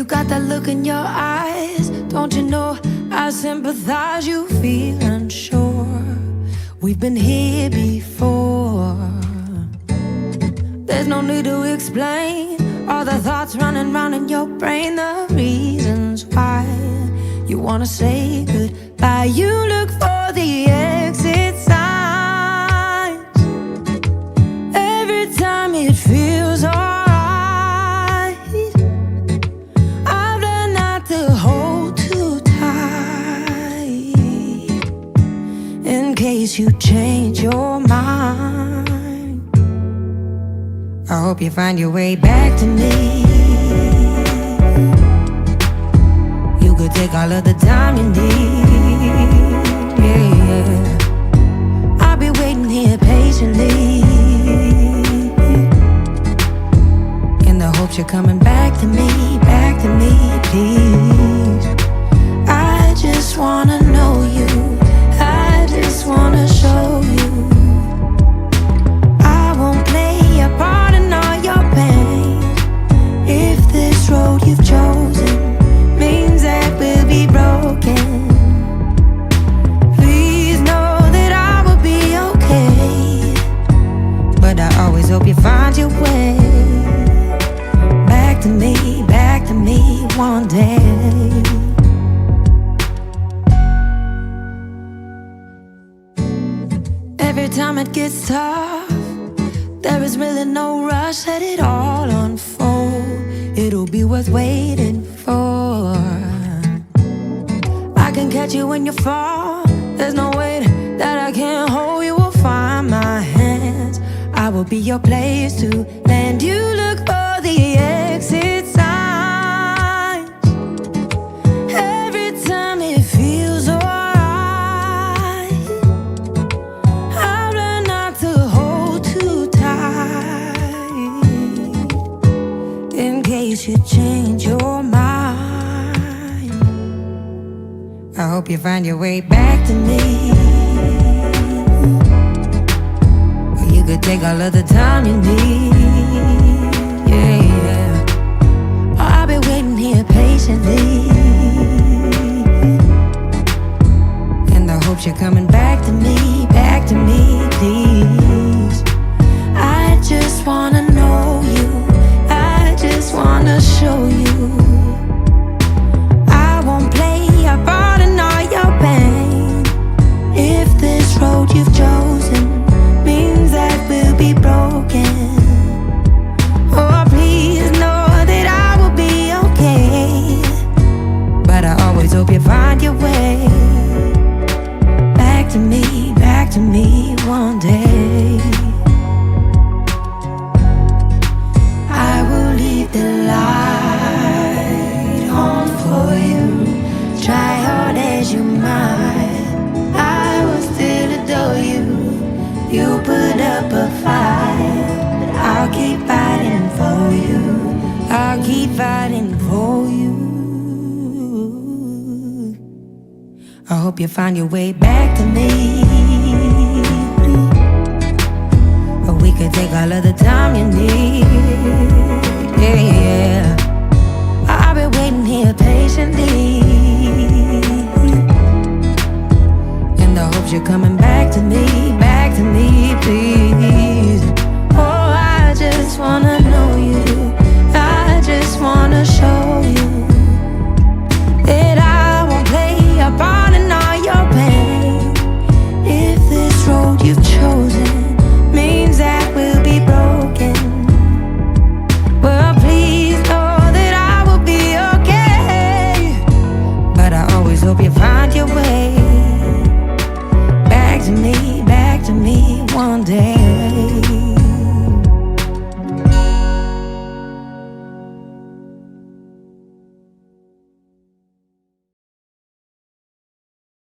You got that look in your eyes. Don't you know I sympathize? You feel unsure. We've been here before. There's no need to explain all the thoughts running round in your brain, the reasons why you wanna say goodbye. You look for the exit signs every time it feels alright. I've learned not to hold too tight in case you change your mind. I hope you find your way back to me. You could take all of the time you need. Yeah. I'll be waiting here patiently in the hopes you're coming back to me, please. I just wanna know you. I just wanna show you. I won't play a part in all your pain. If this road you've chosen means that we'll be broken, please know that I will be okay. But I always hope you find your way back to me one day. Every time it gets tough, there is really no rush. Let it all unfold. It'll be worth waiting for. I can catch you when you fall. There's no way that I can't hold you. Will find my hands. I will be your place to land. You look for the exit signs every time it feels alright. I've learned not to hold too tight in case you change your mind. I hope you find your way back to me. Or you could take all of the time you need. Yeah. Or I'll be waiting here patiently in the hopes you're coming back to me, please. I just wanna know you. I just wanna show you. I won't play a part in all your pain. If this road you've chosen means that we'll be broken, oh please know that I will be okay. But I always hope you find your way back to me one day. I will leave the light on for you. Try hard as you might, I will still adore you. You put up a fight, but I'll keep fighting for you. I'll keep fighting for you. I hope you find your way back to me. Or we could take all of the time you need. Yeah. I've been waiting here patiently in the hopes you're coming back to me, please. Oh, I just wanna know you. I just wanna show you that I won't play a part in all your pain. If this road you've chosen means that we'll be broken, well, please know that I will be okay. But I always hope you find your way back to me one day.